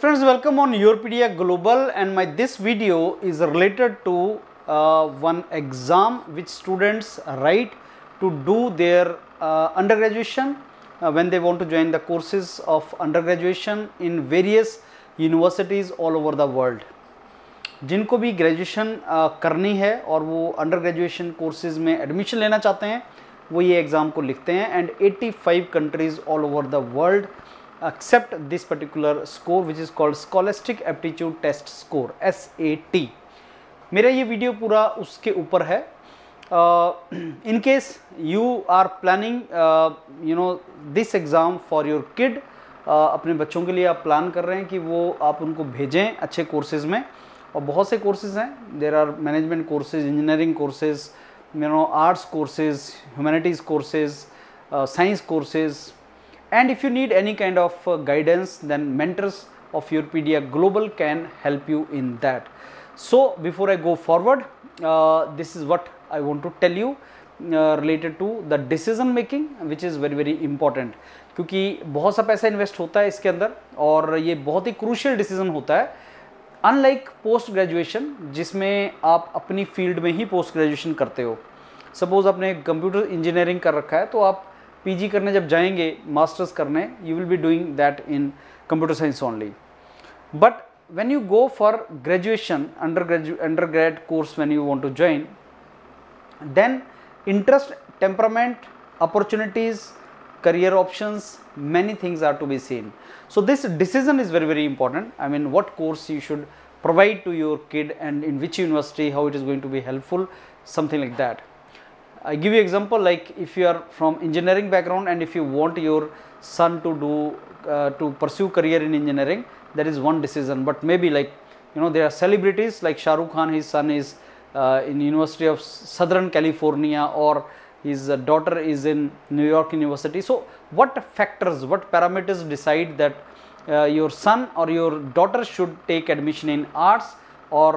friends, welcome on Europedia Global, and this video is related to one exam which students write to do their undergraduation when they want to join the courses of undergraduation in various universities all over the world. जिनको भी graduation करनी है और वो under graduation courses में admission लेना चाहते हैं वो ये एग्ज़ाम को लिखते हैं and 85 countries all over the world accept this particular score which is called Scholastic Aptitude Test Score SAT. मेरा ये वीडियो पूरा उसके ऊपर है. In case you are planning this exam for your kid, अपने बच्चों के लिए आप प्लान कर रहे हैं कि वो आप उनको भेजें अच्छे कोर्सेज में, और बहुत से कोर्सेज हैं. There are management courses, engineering courses, arts courses, humanities courses, science courses. And if you need any kind of guidance, then mentors of Europedia Global can help you in that. So before I go forward, this is what I want to tell you related to the decision making, which is very very important. क्योंकि बहुत सा पैसा invest होता है इसके अंदर और ये बहुत ही क्रूशियल डिसीजन होता है. अनलाइक पोस्ट ग्रेजुएशन जिसमें आप अपनी फील्ड में ही पोस्ट ग्रेजुएशन करते हो. सपोज आपने कंप्यूटर इंजीनियरिंग कर रखा है तो आप पीजी करने जब जाएंगे, मास्टर्स करने, you will be doing that in computer science only. But when you go for graduation, undergrad course when you want to join, then interest, temperament, opportunities, career options, many things are to be seen. So this decision is very very important. I mean, what course you should provide to your kid and in which university, how it is going to be helpful, something like that. I give you example, like if you are from engineering background and if you want your son to do to pursue career in engineering, that is one decision. But maybe like there are celebrities like Shah Rukh Khan, his son is in University of Southern California, or his daughter is in New York University. So what factors, what parameters decide that your son or your daughter should take admission in arts or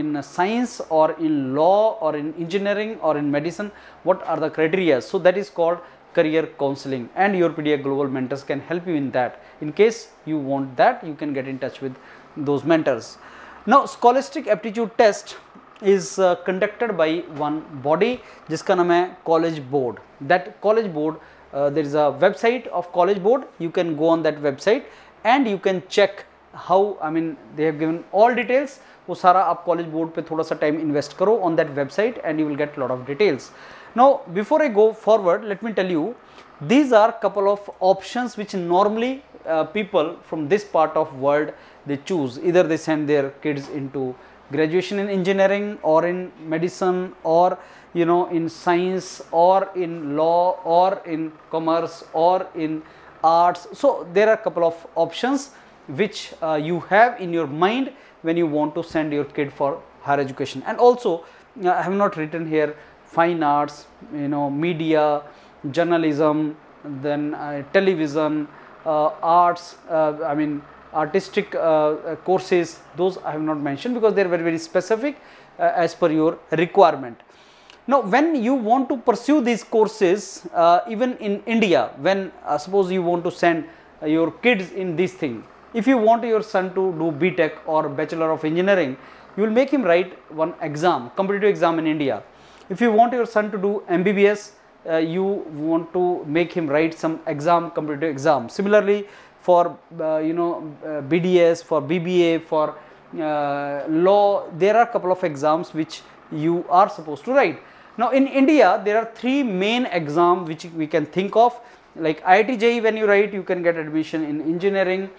in science or in law or in engineering or in medicine? What are the criteria? So that is called career counseling, and Europedia Global mentors can help you in that. In case you want that, you can get in touch with those mentors. Now Scholastic Aptitude Test is conducted by one body जिसका नाम है College Board. That College Board, there is a website of College Board. You can go on that website and you can check how, I mean, they have given all details. वो सारा आप college board पे थोड़ा सा time invest करो on that website and you will get lot of details. Now before I go forward, let me tell you, these are couple of options which normally people from this part of world they choose. Either they send their kids into graduation in engineering or in medicine or in science or in law or in commerce or in arts. So there are a couple of options which you have in your mind when you want to send your kid for higher education. And also I have not written here fine arts, media, journalism, then television, arts, I mean artistic courses. Those I have not mentioned because they are very very specific as per your requirement. Now when you want to pursue these courses, even in India, when suppose you want to send your kids in this thing, if you want your son to do BTech or Bachelor of Engineering, you will make him write one exam, competitive exam in India. If you want your son to do MBBS, you want to make him write some exam, competitive exam. Similarly for BDS, for BBA, for law, there are a couple of exams which you are supposed to write. Now in India there are three main exams which we can think of, like IIT JEE. When you write, you can get admission in engineering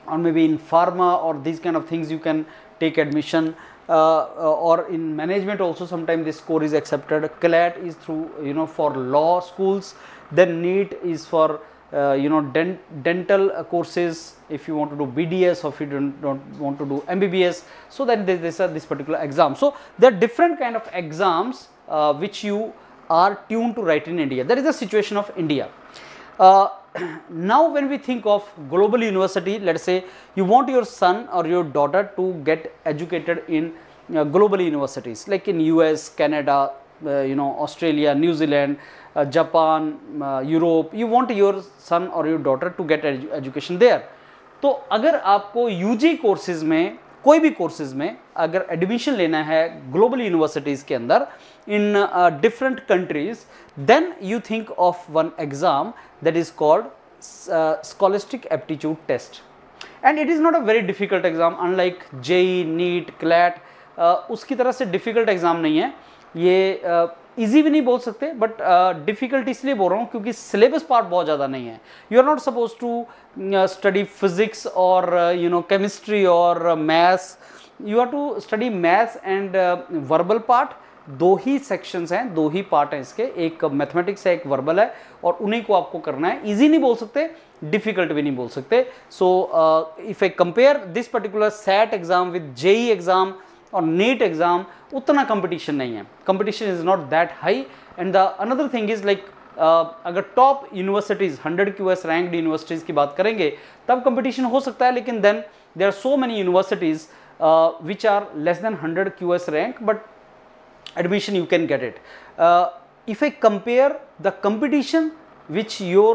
or maybe in pharma or these kind of things, you can take admission, or in management also sometimes this score is accepted. CLAT is through for law schools, then NEET is for dental courses if you want to do BDS or if you don't want to do MBBS. So then this particular exam. So there are different kind of exams which you are tuned to write in India. That is the situation of India. Now when we think of global university, let us say you want your son or your daughter to get educated in global universities like in US, Canada, Australia, New Zealand, Japan, Europe. You want your son or your daughter to get education there. तो अगर आपको UG courses में, कोई भी courses में अगर admission लेना है ग्लोबल यूनिवर्सिटीज़ के अंदर in different countries, then you think of one exam that is called scholastic aptitude test, and it is not a very difficult exam, unlike JEE, NEET, CLAT, उसकी तरह से difficult exam नहीं है ये। Easy भी नहीं बोल सकते, बट डिफिकल्ट इसलिए बोल रहा हूँ क्योंकि सिलेबस पार्ट बहुत ज़्यादा नहीं है। You are not suppose to study physics और केमिस्ट्री और maths, you are to study maths and verbal part. दो ही सेक्शंस हैं, दो ही पार्ट हैं इसके, एक मैथमेटिक्स है, एक वर्बल है, और उन्हीं को आपको करना है। इजी नहीं बोल सकते, डिफिकल्ट भी नहीं बोल सकते। So if I compare this particular SAT exam with JEE exam और नीट एग्जाम, उतना कंपटीशन नहीं है, competition is not that high. And the another thing is like अगर top universities 100 QS ranked universities की बात करेंगे तब कंपटीशन हो सकता है, लेकिन then there are so many universities which are less than 100 QS rank, but admission you can get it. If I compare the competition which your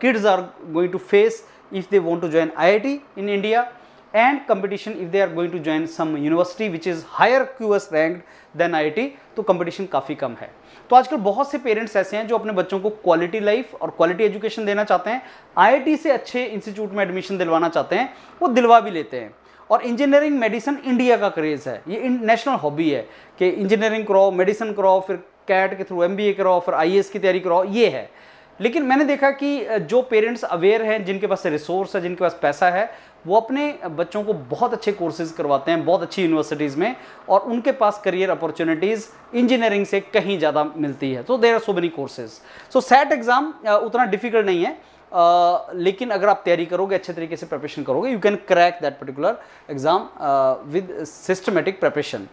kids are going to face if they want to join IIT in India, and competition if they are going to join some university which is higher QS ranked than IIT, तो competition काफ़ी कम है। तो आजकल बहुत से parents ऐसे हैं जो अपने बच्चों को क्वालिटी लाइफ और क्वालिटी एजुकेशन देना चाहते हैं, IIT से अच्छे इंस्टीट्यूट में एडमिशन दिलवाना चाहते हैं, वो दिलवा भी लेते हैं। और इंजीनियरिंग मेडिसिन इंडिया का क्रेज़ है, ये नेशनल हॉबी है कि इंजीनियरिंग कराओ, मेडिसिन कराओ, फिर कैट के थ्रू MBA कराओ, फिर IAS की तैयारी कराओ, ये है। लेकिन मैंने देखा कि जो पेरेंट्स अवेयर हैं, जिनके पास रिसोर्स है, जिनके पास पैसा है, वो अपने बच्चों को बहुत अच्छे कोर्सेज करवाते हैं बहुत अच्छी यूनिवर्सिटीज़ में, और उनके पास करियर अपॉर्चुनिटीज़ इंजीनियरिंग से कहीं ज़्यादा मिलती है। तो there are so many courses. So SAT exam उतना डिफिकल्ट नहीं है, लेकिन अगर आप तैयारी करोगे, अच्छे तरीके से प्रिपरेशन करोगे, you can crack that particular exam with systematic preparation.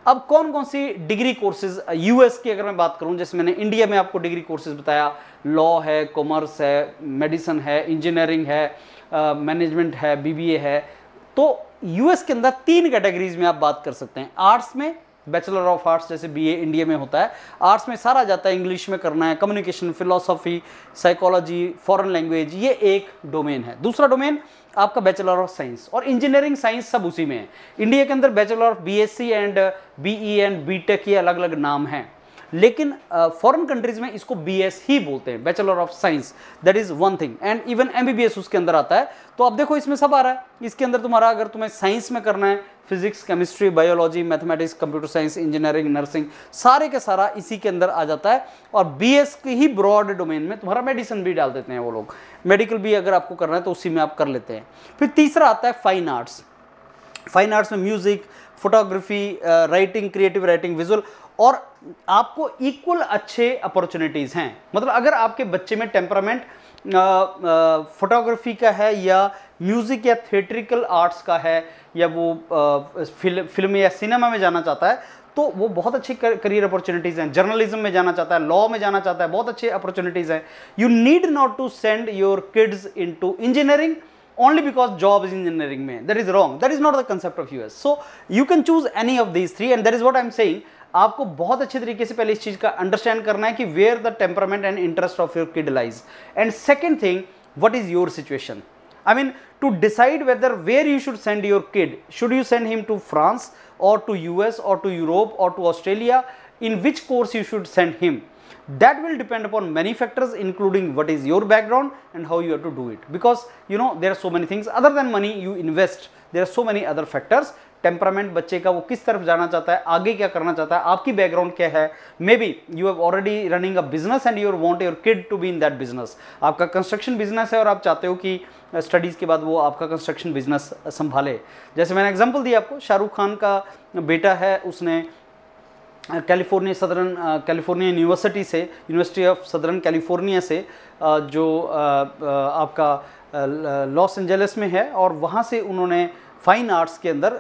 अब कौन कौन सी डिग्री कोर्सेज यूएस की अगर मैं बात करूं, जैसे मैंने इंडिया में आपको डिग्री कोर्सेज बताया, लॉ है, कॉमर्स है, मेडिसिन है, इंजीनियरिंग है, मैनेजमेंट है, BBA है। तो यूएस के अंदर 3 कैटेगरीज में आप बात कर सकते हैं। आर्ट्स में बैचलर ऑफ आर्ट्स, जैसे BA इंडिया में होता है, आर्ट्स में सारा जाता है, इंग्लिश में करना है, communication, philosophy, psychology, foreign language, ये एक डोमेन है। दूसरा डोमेन आपका बैचलर ऑफ साइंस, और इंजीनियरिंग साइंस सब उसी में है। इंडिया के अंदर bachelor of BSc and BE and BTech, ये अलग अलग नाम हैं, लेकिन फॉरेन कंट्रीज में इसको BS ही बोलते हैं, bachelor of science, that is one thing. And even MBBS उसके अंदर आता है। तो अब देखो इसमें सब आ रहा है, इसके अंदर तुम्हारा अगर तुम्हें साइंस में करना है, physics, chemistry, biology, mathematics, computer science, engineering, nursing, सारे के सारा इसी के अंदर आ जाता है। और BS के ही ब्रॉड डोमेन में तुम्हारा मेडिसिन भी डाल देते हैं वो लोग, मेडिकल भी अगर आपको करना है तो उसी में आप कर लेते हैं। फिर तीसरा आता है फाइन आर्ट्स। फाइन आर्ट्स में music, photography, writing, creative writing, visual, और आपको इक्वल अच्छे अपॉर्चुनिटीज़ हैं। मतलब अगर आपके बच्चे में टेम्परामेंट फोटोग्राफी का है, या म्यूज़िक या थिएट्रिकल आर्ट्स का है, या वो फिल्म या सिनेमा में जाना चाहता है, तो वो बहुत अच्छी करियर अपॉर्चुनिटीज़ हैं। जर्नलिज्म में जाना चाहता है, लॉ में जाना चाहता है, बहुत अच्छे अपॉर्चुनिटीज़ हैं। You need not to send your kids into engineering only because job is engineering में, that is wrong, that is not the concept of US. So you can choose any of these 3, and that is what I am saying. आपको बहुत अच्छे तरीके से पहले इस चीज़ का understand करना है कि where the temperament and interest of your kid lies, and second thing, what is your situation. I mean, to decide whether where you should send your kid, should you send him to France or to US or to Europe or to Australia, in which course you should send him, that will depend upon many factors, including what is your background and how you have to do it, because you know there are so many things other than money you invest, there are so many other factors. Temperament बच्चे का, वो किस तरफ जाना चाहता है, आगे क्या करना चाहता है, आपकी बैकग्राउंड क्या है, maybe you have already running a business and you want your kid to be in that business. आपका कंस्ट्रक्शन बिजनेस है और आप चाहते हो कि स्टडीज़ के बाद वो आपका कंस्ट्रक्शन बिजनेस संभाले। जैसे मैंने एग्जांपल दिया आपको, शाहरुख खान का बेटा है, उसने कैलिफोर्निया यूनिवर्सिटी से, यूनिवर्सिटी ऑफ सदर्न कैलिफोर्निया से, जो आपका लॉस एंजलिस में है, और वहाँ से उन्होंने फाइन आर्ट्स के अंदर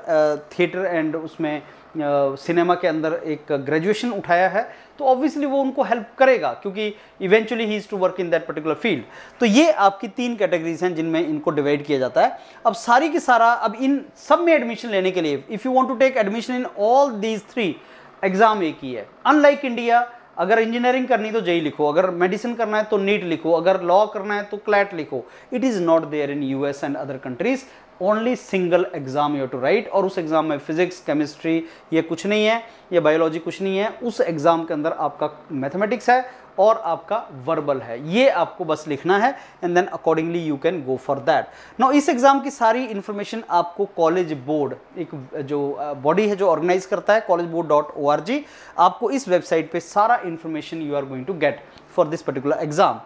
थिएटर एंड उसमें सिनेमा के अंदर एक ग्रेजुएशन उठाया है। तो ऑब्वियसली वो उनको हेल्प करेगा, क्योंकि eventually he is to work in that particular field. तो ये आपकी 3 कैटेगरीज हैं जिनमें इनको डिवाइड किया जाता है। अब सारी की सारा, अब इन सब में एडमिशन लेने के लिए, if you want to take admission in all these 3, exam एक ही है। अनलाइक इंडिया, अगर इंजीनियरिंग करनी तो जेई लिखो, अगर मेडिसिन करना है तो नीट लिखो, अगर लॉ करना है तो क्लैट लिखो. It is not there in US and other countries. Only single exam you to write, और उस एग्जाम में फिजिक्स, केमिस्ट्री ये कुछ नहीं है, ये बायोलॉजी कुछ नहीं है. उस एग्जाम के अंदर आपका मैथमेटिक्स है और आपका वर्बल है, ये आपको बस लिखना है and then accordingly you can go for that. Now इस एग्जाम की सारी इंफॉर्मेशन आपको कॉलेज बोर्ड, एक जो बॉडी है जो ऑर्गेनाइज करता है, collegeboard.org, आपको इस वेबसाइट पे सारा information you are going to get for this particular exam.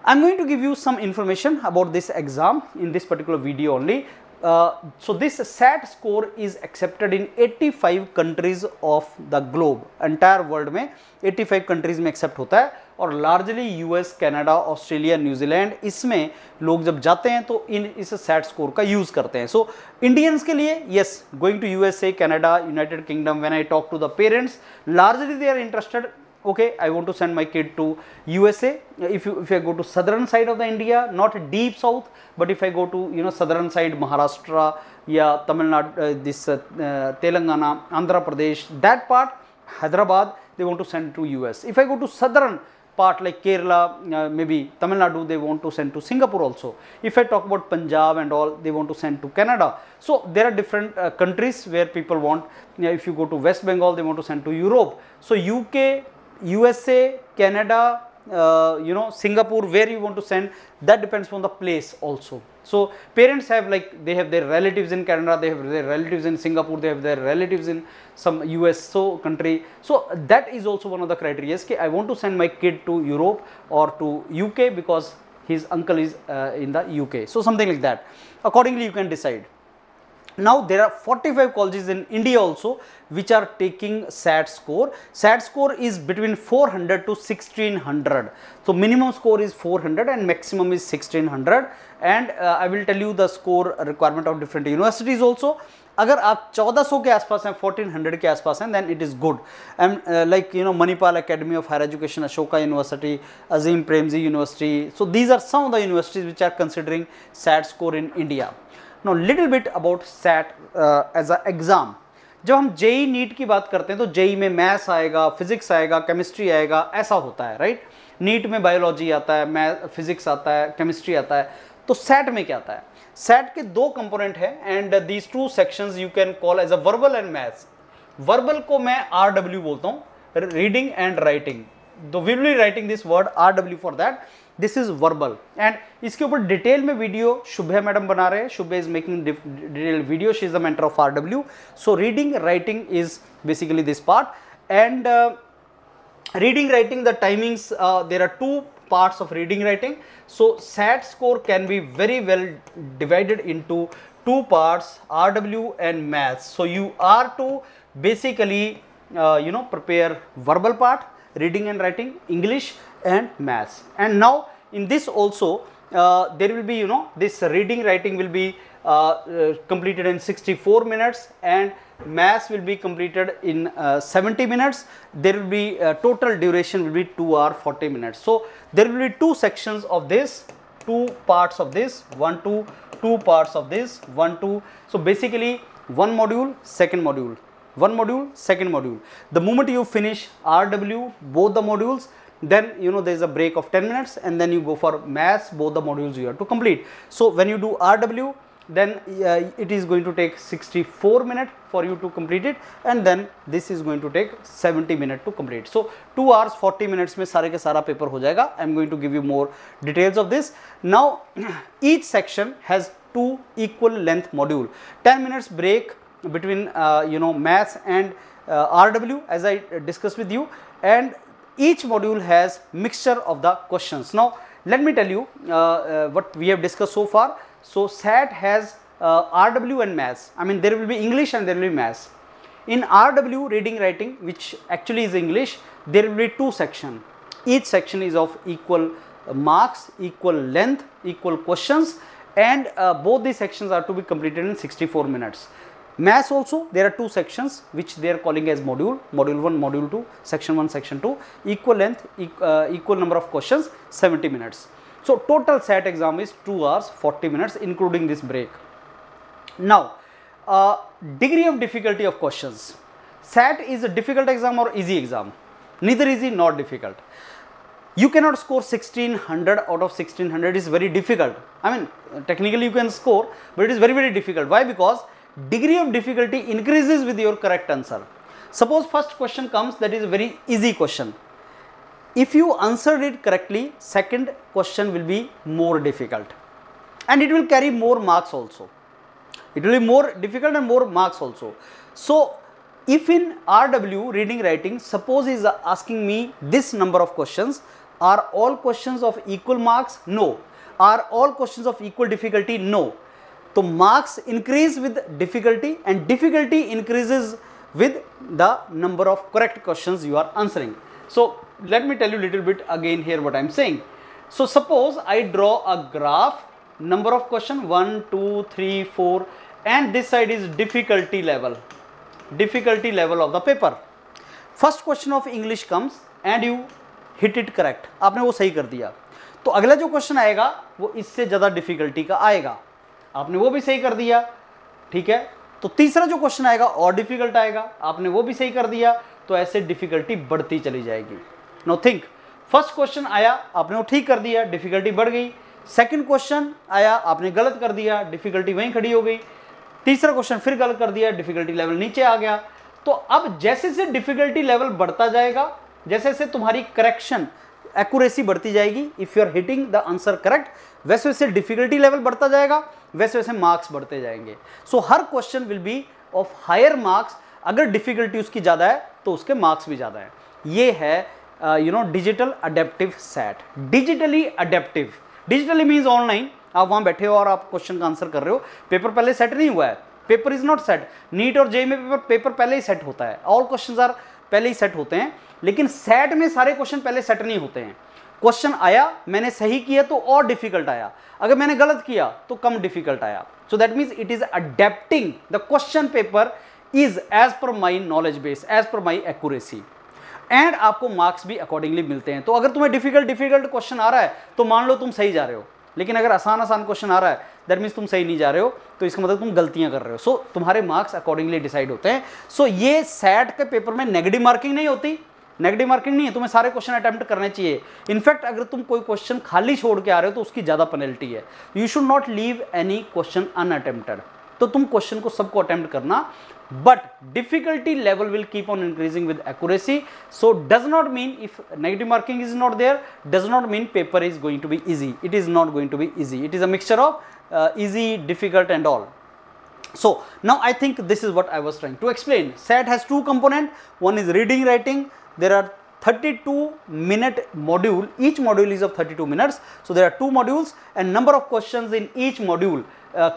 I'm going to give you some information about this exam in this particular video only. So this SAT score is accepted in 85 countries of the globe. Entire world में 85 countries में accept होता है, और largely US, Canada, Australia, New Zealand, इसमें लोग जब जाते हैं तो इस SAT score का use करते हैं. So Indians के लिए yes, going to USA, Canada, United Kingdom, when I talk to the parents, largely they are interested. Okay, I want to send my kid to USA. If I go to southern side of the India, not deep south, but if I go to southern side, Maharashtra, yeah, Tamil Nadu, this Telangana, Andhra Pradesh, that part, Hyderabad, they want to send to US. If I go to southern part like Kerala, maybe Tamil Nadu, they want to send to Singapore also. If I talk about Punjab and all, they want to send to Canada. So there are different countries where people want. If you go to West Bengal, they want to send to Europe. So UK, USA, Canada, Singapore, where you want to send, that depends on the place also. So parents have, like, they have their relatives in Canada, they have their relatives in Singapore, they have their relatives in some US country. So that is also one of the criteria. I want to send my kid to Europe or to UK because his uncle is in the UK. So something like that. Accordingly you can decide. Now there are 45 colleges in India also which are taking SAT score. SAT score is between 400 to 1600. So minimum score is 400 and maximum is 1600. And I will tell you the score requirement of different universities also. अगर आप 1400 के आसपास हैं, 1400 के आसपास हैं, then it is good. And like Manipal Academy of Higher Education, Ashoka University, Azim Premji University. So these are some of the universities which are considering SAT score in India. Now little bit about SAT as a exam. जब हम JEE NEET की बात करते हैं तो JEE में maths आएगा, physics आएगा, केमिस्ट्री आएगा, ऐसा होता है, राइट. नीट में बायोलॉजी आता है, मैथ, फिजिक्स आता है, केमिस्ट्री आता है. तो सैट में क्या आता है? सैट के दो कंपोनेंट हैं and these two sections you can call as a verbal and maths. Verbal को मैं RW बोलता हूँ, रीडिंग एंड राइटिंग. तो we will be writing this word RW for that. This is verbal and इसके ऊपर detail में video शुभ्या madam बना रहे हैं. Shubhya is making detail video. She is the mentor of RW. So reading writing is basically this part and reading writing, the timings, there are two parts of reading writing. So SAT score can be very well divided into two parts, RW and maths. So you are to basically prepare verbal part, reading and writing, English and maths. And now in this also there will be this reading writing will be completed in 64 minutes and maths will be completed in 70 minutes. There will be total duration will be 2 hours 40 minutes. So there will be two sections of this, two parts of this, 1 2, two parts of this, 1 2. So basically one module, second module, one module, second module. The moment you finish RW both the modules, then there is a break of 10 minutes and then you go for maths, both the modules you have to complete. So when you do RW, then it is going to take 64 minutes for you to complete it and then this is going to take 70 minutes to complete. So 2 hours 40 minutes में सारे के सारा paper हो जाएगा. I am going to give you more details of this. Now each section has 2 equal length module. 10 minutes break between maths and RW as I discussed with you, and each module has mixture of the questions. Now let me tell you what we have discussed so far. So SAT has RW and maths. I mean there will be English and there will be maths. In RW reading writing, which actually is English, there will be 2 sections. Each section is of equal marks, equal length, equal questions, and both these sections are to be completed in 64 minutes. Maths also there are 2 sections which they are calling as module 1, module 2, section 1, section 2, equal length, equal number of questions, 70 minutes. So total SAT exam is 2 hours 40 minutes including this break. Now degree of difficulty of questions. SAT is a difficult exam or easy exam? neither easy nor difficult. You cannot score 1600 out of 1600 is very difficult. I mean, technically you can score, but it is very, very difficult. Why? Because degree of difficulty increases with your correct answer. Suppose first question comes, that is a very easy question. If you answered it correctly, second question will be more difficult and it will carry more marks also. It will be more difficult and more marks also. So if in RW, reading writing, suppose is asking me this number of questions, are all questions of equal marks? No. Are all questions of equal difficulty? No. So marks increase with difficulty and difficulty increases with the number of correct questions you are answering. So let me tell you a little bit again here what I am saying. So suppose I draw a graph, number of questions 1, 2, 3, 4 and this side is difficulty level of the paper. First question of English comes and you hit it correct, आपने वो सही कर दिया, तो अगला जो question आएगा वो इससे ज़्यादा डिफिकल्टी का आएगा, आपने वो भी सही कर दिया, ठीक है। तो तीसरा जो क्वेश्चन आएगा और डिफिकल्ट आएगा, आपने वो भी सही कर दिया, तो ऐसे डिफिकल्टी बढ़ती चली जाएगी। नो थिंक, फर्स्ट क्वेश्चन आया, आपने वो ठीक कर दिया, डिफिकल्टी बढ़ गई। सेकंड क्वेश्चन आया, आपने गलत कर दिया, डिफिकल्टी वहीं खड़ी हो गई। तीसरा क्वेश्चन फिर गलत कर दिया, डिफिकल्टी लेवल नीचे आ गया। तो अब जैसे जैसे डिफिकल्टी लेवल बढ़ता जाएगा, जैसे जैसे तुम्हारी करेक्शन एक्यूरेसी बढ़ती जाएगी, if you are hitting the answer correct, वैसे वैसे डिफिकल्टी लेवल बढ़ता जाएगा, वैसे वैसे मार्क्स बढ़ते जाएंगे। सो हर question will be of higher marks, अगर डिफिकल्टी उसकी ज़्यादा है तो उसके मार्क्स भी ज़्यादा है। ये है digital adaptive set, digitally adaptive. Digitally means online, आप वहाँ बैठे हो और आप क्वेश्चन का आंसर कर रहे हो, पेपर पहले सेट नहीं हुआ है, paper is not set. NEET और जेईई में पेपर पहले ही सेट होता है, ऑल क्वेश्चंस आर पहले ही सेट होते हैं, लेकिन सेट में सारे क्वेश्चन पहले सेट नहीं होते हैं। क्वेश्चन आया, मैंने सही किया तो और डिफिकल्ट आया, अगर मैंने गलत किया तो कम डिफिकल्ट आया। So that means it is adapting the question paper is as per my knowledge base, as per my accuracy, and आपको मार्क्स भी अकॉर्डिंगली मिलते हैं। तो अगर तुम्हें डिफिकल्ट क्वेश्चन आ रहा है तो मान लो तुम सही जा रहे हो, लेकिन अगर आसान क्वेश्चन आ रहा है दैट मीन्स तुम सही नहीं जा रहे हो, तो इसका मतलब तुम गलतियां कर रहे हो। सो तुम्हारे मार्क्स अकॉर्डिंगली डिसाइड होते हैं। सो ये सेट के पेपर में नेगेटिव मार्किंग नहीं होती, नेगेटिव मार्किंग नहीं है, तुम्हें सारे क्वेश्चन अटेम्प्ट करने चाहिए। इनफैक्ट अगर तुम कोई क्वेश्चन खाली छोड़ के आ रहे हो तो उसकी ज़्यादा पेनल्टी है। You should not leave any question unattempted, तो तुम क्वेश्चन को सबको अटेम्प्ट करना, but difficulty level will keep on increasing with accuracy. So does not mean if negative marking is not there, does not mean paper is going to be easy. It is not going to be easy. It is a mixture of easy, difficult and all. So now I think this is what I was trying to explain. SAT has two components. One is reading writing. There are 32-minute module. Each module is of 32 minutes. So there are two modules and number of questions in each module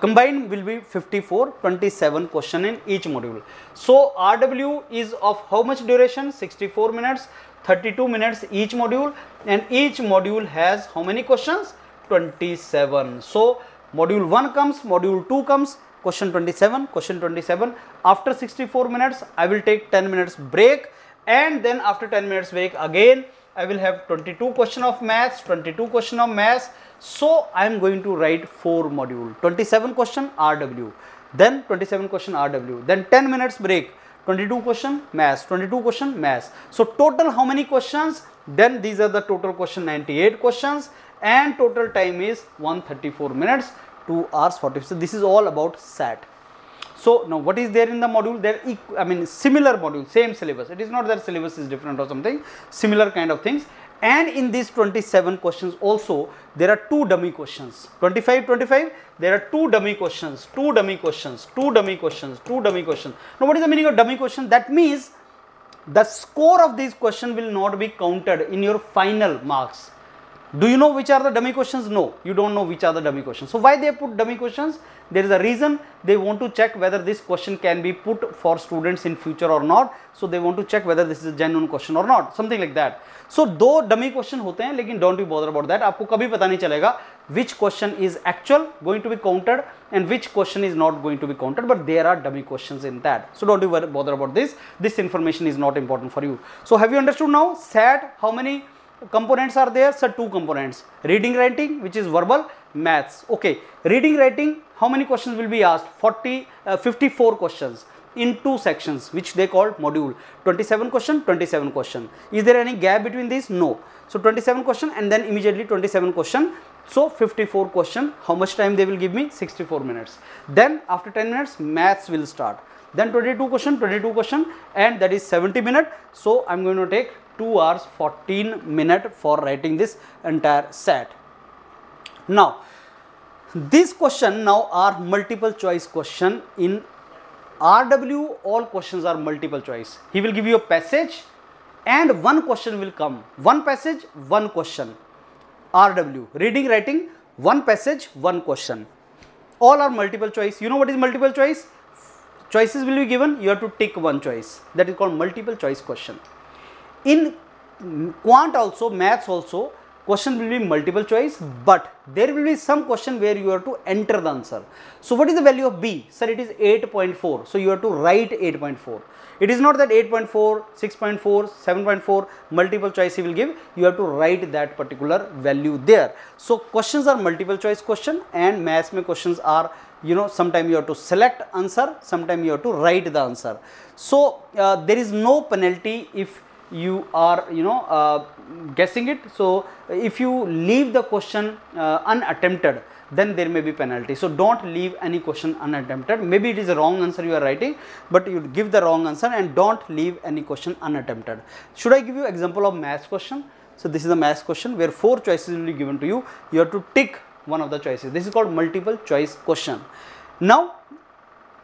combined will be 54, 27 question in each module. So RW is of how much duration? 64 minutes, 32 minutes each module, and each module has how many questions? 27. So module 1 comes, module 2 comes, question 27, question 27. After 64 minutes I will take 10 minutes break, and then after 10 minutes break again I will have 22 question of maths, 22 question of maths. So I am going to write 4 module, 27 question RW, then 27 question RW, then 10 minutes break, 22 question maths, 22 question maths. So total how many questions? Then these are the total question, 98 questions, and total time is 134 minutes, 2 hours 40. So this is all about SAT. So now what is there in the module? There similar module, same syllabus. It is not that syllabus is different or something, similar kind of things. And in these 27 questions also there are 2 dummy questions. 25 there are 2 dummy questions, 2 dummy questions, 2 dummy questions, 2 dummy questions. Now what is the meaning of dummy question? That means the score of these questions will not be counted in your final marks. Do you know which are the dummy questions? No, you don't know which are the dummy questions. So why they put dummy questions? There is a reason. They want to check whether this question can be put for students in future or not. So they want to check whether this is a genuine question or not, something like that. So दो dummy question होते हैं, लेकिन don't be bothered about that. आपको कभी पता नहीं चलेगा which question is actual going to be counted and which question is not going to be counted, but there are dummy questions in that. So don't you bother about this. This information is not important for you. So have you understood now SAT? How many components are there? Sir, 2 components: reading writing, which is verbal, maths. Okay, reading writing, how many questions will be asked? 54 questions. in 2 sections which they called module. 27 question, 27 question. Is there any gap between these? No. So 27 question and then immediately 27 question. So 54 question. How much time they will give me? 64 minutes. Then after 10 minutes maths will start. Then 22 question and that is 70 minutes. So I'm going to take 2 hours 14 minutes for writing this entire set. Now this question now are multiple choice question. In RW all questions are multiple choice. He will give you a passage and one question will come. One passage, one question. RW, reading, writing, one passage, one question. All are multiple choice. You know what is multiple choice? Choices will be given, you have to tick one choice. That is called multiple choice question. In quant also, maths also, question will be multiple choice, but there will be some question where you have to enter the answer. So what is the value of B? Sir, it is 8.4. So you have to write 8.4. It is not that 8.4, 6.4, 7.4 multiple choice he will give. You have to write that particular value there. So questions are multiple choice question, and maths mein questions are, you know, sometime you have to select answer, sometime you have to write the answer. So there is no penalty if you are, you know, guessing it. So if you leave the question unattempted, then there may be penalty. So don't leave any question unattempted. Maybe it is a wrong answer you are writing, but you give the wrong answer and don't leave any question unattempted. Should I give you example of maths question? So this is a maths question where 4 choices will be given to you. You have to tick one of the choices. This is called multiple choice question. Now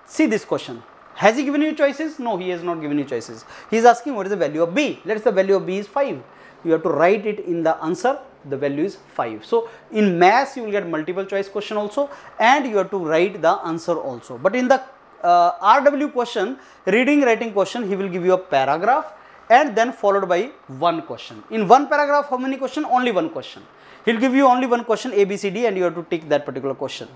see this question. Has he given you choices? No, he has not given you choices. He is asking what is the value of B. Let us say the value of B is 5. You have to write it in the answer. The value is 5. So in maths you will get multiple choice question also, and you have to write the answer also. But in the RW question, reading, writing question, he will give you a paragraph and then followed by one question. In one paragraph, how many question? Only one question. He will give you only one question, A, B, C, D, and you have to tick that particular question.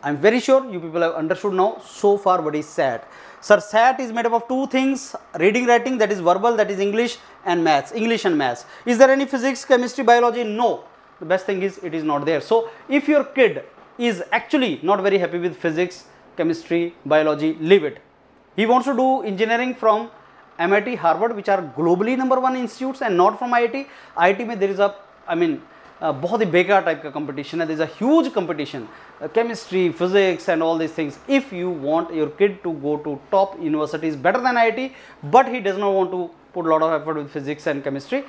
I am very sure you people have understood now so far what is SAT. Sir, SAT is made up of 2 things: reading, writing, that is verbal, that is English, and maths, English and maths. Is there any physics, chemistry, biology? No. The best thing is it is not there. So if your kid is actually not very happy with physics, chemistry, biology, leave it. He wants to do engineering from MIT, Harvard, which are globally #1 institutes, and not from IIT. IIT में there is a, I mean, बहुत ही बेकार type का competition है. there is a huge competition, chemistry, physics and all these things. If you want your kid to go to top universities better than IIT, but he does not want to put a lot of effort with physics and chemistry,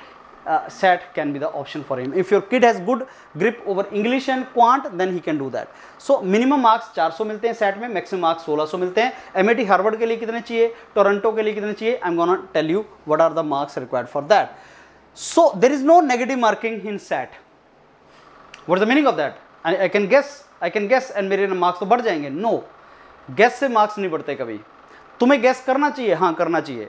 SAT can be the option for him. If your kid has good grip over English and quant, then he can do that. So minimum marks 400 मिलते हैं SAT में, maximum marks 1600 मिलते हैं. MIT, Harvard के लिए कितने चाहिए, Toronto के लिए कितने चाहिए, I'm gonna tell you what are the marks required for that. So there is no negative marking in SAT. What is the meaning of that? I can guess and मेरे marks तो बढ़ जाएंगे. No, guess से marks नहीं बढ़ते कभी. तुम्हें guess करना चाहिए, हाँ करना चाहिए.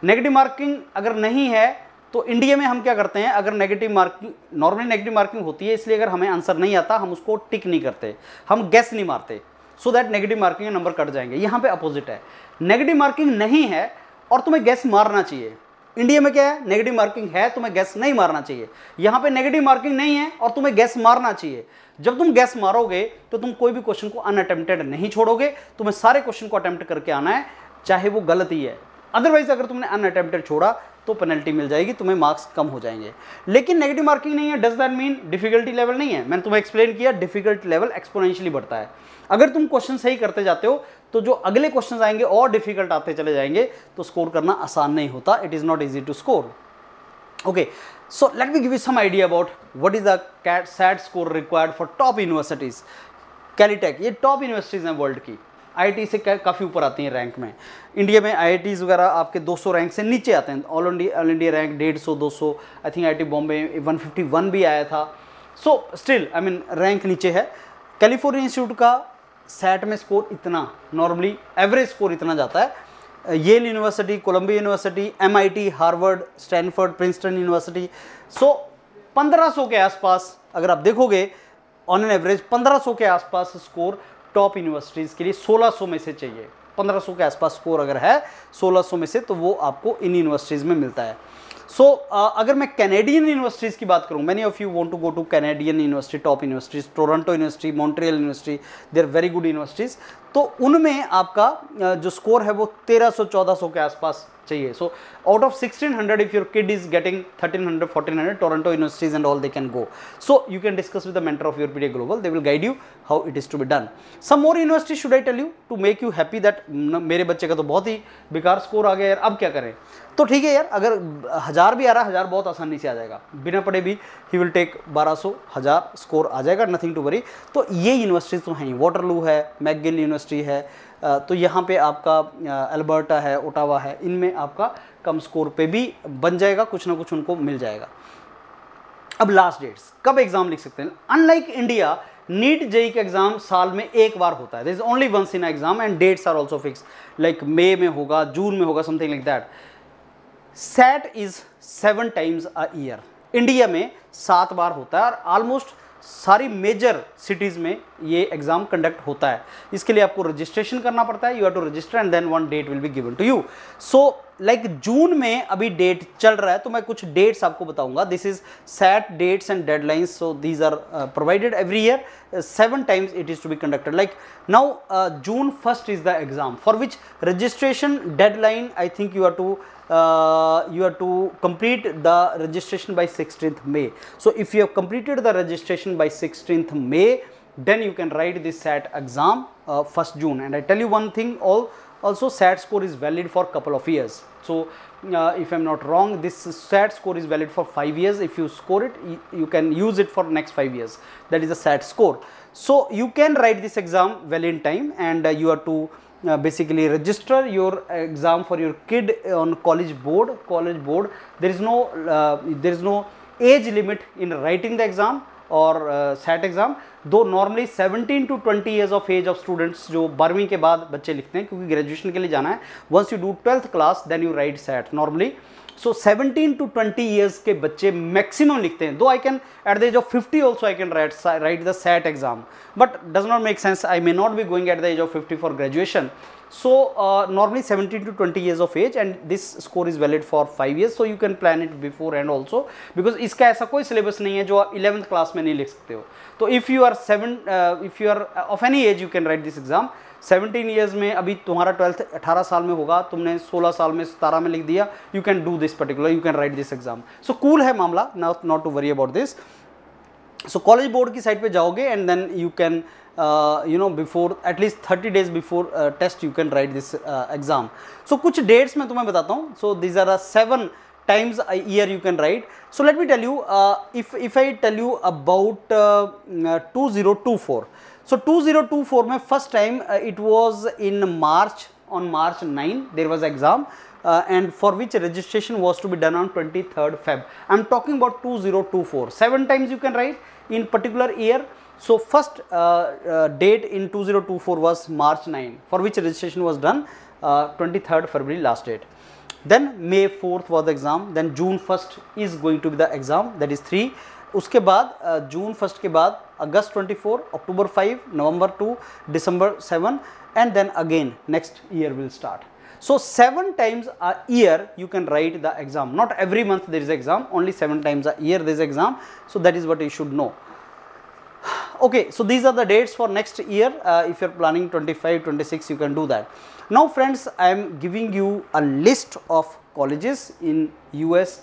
नेगेटिव मार्किंग अगर नहीं है तो इंडिया में हम क्या करते हैं, अगर negative marking, normally negative marking होती है, इसलिए अगर हमें आंसर नहीं आता हम उसको टिक नहीं करते, हम गेस नहीं मारते, so that negative marking number cut जाएंगे. यहाँ पे अपोजिट है, नेगेटिव मार्किंग नहीं है और तुम्हें गेस मारना चाहिए. इंडिया में क्या है, नेगेटिव मार्किंग है, तुम्हें गैस नहीं मारना चाहिए. यहाँ पे नेगेटिव मार्किंग नहीं है और तुम्हें गैस मारना चाहिए. जब तुम गैस मारोगे तो तुम कोई भी क्वेश्चन को अनअटेम्प्टेड नहीं छोड़ोगे, तुम्हें सारे क्वेश्चन को अटेम्प्ट करके आना है, चाहे वो गलत ही है. अदरवाइज अगर तुमने अनअटेम्प्टेड छोड़ा तो पेनल्टी मिल जाएगी, तुम्हें मार्क्स कम हो जाएंगे. लेकिन नेगेटिव मार्किंग नहीं है, does that mean difficulty level नहीं है? मैंने तुम्हें एक्सप्लेन किया, डिफिकल्टी लेवल एक्सपोनेंशियली बढ़ता है. अगर तुम क्वेश्चन सही करते जाते हो तो जो अगले क्वेश्चन आएंगे और डिफिकल्ट आते चले जाएंगे, तो स्कोर करना आसान नहीं होता. It is not easy to score. Okay, so let me give you some idea about what is the SAT score required for top universities. Caltech, ये टॉप यूनिवर्सिटीज हैं वर्ल्ड की, IIT से काफ़ी ऊपर आती हैं रैंक में. इंडिया में IITs वगैरह आपके 200 रैंक से नीचे आते हैं. All India rank 150, 200. I think IIT Bombay 151 भी आया था. So still I mean rank नीचे है. कैलिफोर्निया इंस्टीट्यूट का SAT में स्कोर इतना, नॉर्मली एवरेज स्कोर इतना जाता है. Yale University, Columbia University, MIT, Harvard, Stanford, Princeton University. So 1500 के आसपास अगर आप देखोगे ऑन एन एवरेज 1500 के आसपास स्कोर टॉप यूनिवर्सिटीज़ के लिए 1600 में से चाहिए. 1500 के आसपास स्कोर अगर है 1600 में से, तो वो आपको इन यूनिवर्सिटीज़ में मिलता है. सो अगर मैं कैनेडियन यूनिवर्सिटीज़ की बात करूँ, many of you want to go to Canadian university, top universities, Toronto university, Montreal university, they are very good universities. तो उनमें आपका जो स्कोर है वो 1300-1400 के आसपास चाहिए. So out of 1600, if your kid is getting 1300-1400, Toronto universities and all they can go. So you can discuss with the mentor of Europedia Global. They will guide you how it is to be done. Some more universities should I tell you to make you happy that मेरे बच्चे का तो बहुत ही बेकार score आ गया यार, अब क्या करें. तो ठीक है यार, अगर 1000 भी आ रहा है, 1000 बहुत आसानी से आ जाएगा, बिना पढ़े भी ही विल टेक 1200, 1000 स्कोर आ जाएगा, नथिंग टू वरी. तो ये यूनिवर्सिटीज़ तो हैं, वाटरलू है, मैकगिल यूनिवर्सिटी है, तो यहाँ पे आपका अल्बर्टा है, ओटावा है, इनमें आपका कम स्कोर पे भी बन जाएगा, कुछ ना कुछ उनको मिल जाएगा. अब लास्ट डेट्स, कब एग्जाम लिख सकते हैं. अनलाइक इंडिया, नीट जेई का एग्जाम साल में एक बार होता है. There is only once in exam and dates are also fix, like मई में होगा, जून में होगा, something like that. SAT is 7 times a year. India में 7 बार होता है और ऑलमोस्ट सारी मेजर सिटीज़ में ये एग्ज़ाम कंडक्ट होता है. इसके लिए आपको रजिस्ट्रेशन करना पड़ता है. You have to register and then one date will be given to you. So like June में अभी डेट चल रहा है, तो मैं कुछ डेट्स आपको बताऊंगा. This is set dates and deadlines. So these are provided every year. 7 times it is to be conducted. Like now June 1st is the exam for which registration deadline, I think you have to complete the registration by 16th May. So if you have completed the registration by 16th May, then you can write this SAT exam 1st June. And I tell you one thing, also SAT score is valid for couple of years. So if I'm not wrong, this SAT score is valid for 5 years. If you score it, you can use it for next 5 years. That is the SAT score. So you can write this exam well in time, and you have to basically register your exam for your kid on college board. There is no age limit in writing the exam or SAT exam. दो normally 17 to 20 years of age of students जो 12वीं के बाद बच्चे लिखते हैं, क्योंकि graduation के लिए जाना है. Once you do 12th class then you write SAT normally. So 17 to 20 years के बच्चे मैक्सिमम लिखते हैं. Though I can at the age of 50 also I can write the SAT exam, but does not make sense. I may not be going at the age of 50 for graduation. So normally 17 to 20 years of age, and this score is valid for 5 years. So you can plan it beforehand also, because इसका ऐसा कोई syllabus नहीं है जो आप 11th class में नहीं लिख सकते हो. तो if you are of any age, you can write this exam. 17 years में अभी तुम्हारा 12th 18 साल में होगा, तुमने 16 साल में 17 में लिख दिया, you can do this particular, you can write this exam. So cool है मामला, not to worry about this. So college board की साइट पे जाओगे and then you can before at least 30 days before test you can write this exam. So कुछ डेट्स मैं तुम्हें बताता हूँ. So these are 7 times a year you can write. So let me tell you, if I tell you about 2024. So 2024 में first time it was in March, on March 9 there was exam. And for which registration was to be done on 23rd Feb. I am talking about 2024. 7 times you can write in particular year. So first date in 2024 was March 9, for which registration was done 23rd February last date. Then May 4th was the exam. Then June 1st is going to be the exam, that is 3. उसके बाद June 1st के बाद August 24, October 5, November 2, December 7, and then again next year will start. So 7 times a year you can write the exam. Not every month there is exam, only 7 times a year there is exam. So that is what you should know. Okay, so these are the dates for next year. If you are planning 25, 26, you can do that. Now friends, I am giving you a list of colleges in US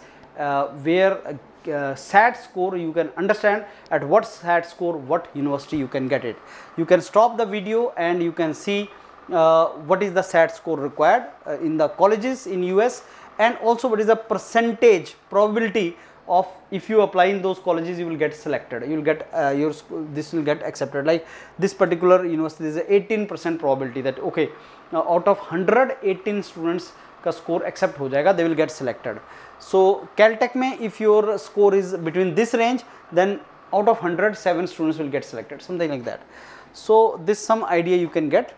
where SAT score you can understand at what SAT score, what university you can get it. You can stop the video and you can see what is the SAT score required in the colleges in US, and also what is the percentage probability of if you apply in those colleges you will get selected, you will get your this will get accepted. Like this particular university is a 18% probability that okay, out of 100 18 students का score accept हो जाएगा, they will get selected. So Caltech में if your score is between this range, then out of 100 7 students will get selected, something like that. So this some idea you can get.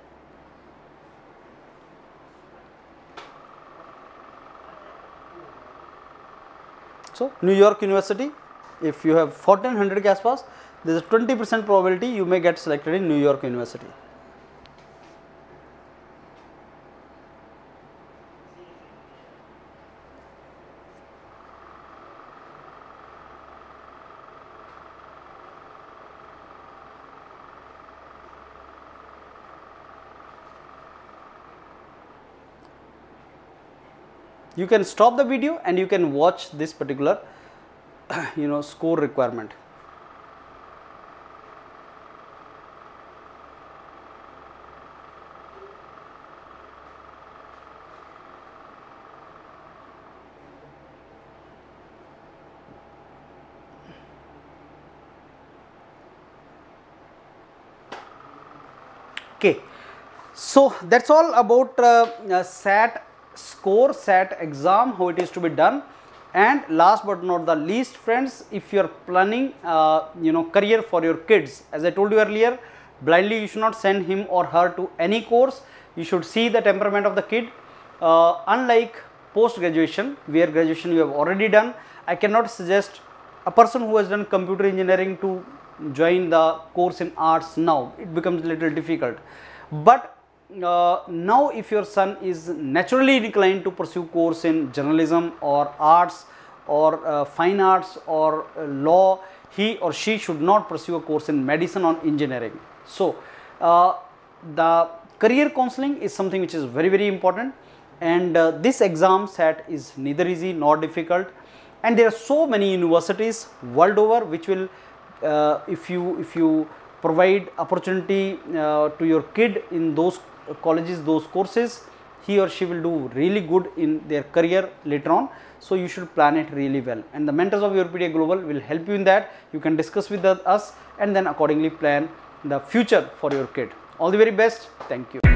So New York University, if you have 1400 के आसपास, there is a 20% probability you may get selected in New York University. You can stop the video and you can watch this particular score requirement. Okay, so that's all about SAT score, SAT exam, how it is to be done. And last but not the least, friends, if you are planning career for your kids, as I told you earlier, blindly you should not send him or her to any course. You should see the temperament of the kid. Unlike post graduation, where graduation you have already done, I cannot suggest a person who has done computer engineering to join the course in arts now. It becomes a little difficult. But now if your son is naturally inclined to pursue course in journalism or arts or fine arts or law, he or she should not pursue a course in medicine or engineering. So the career counseling is something which is very, very important, and this exam SAT is neither easy nor difficult, and there are so many universities world over which will if you provide opportunity to your kid in those colleges, those courses, he or she will do really good in their career later on. So you should plan it really well, and the mentors of Europedia Global will help you in that. You can discuss with us and then accordingly plan the future for your kid. All the very best. Thank you.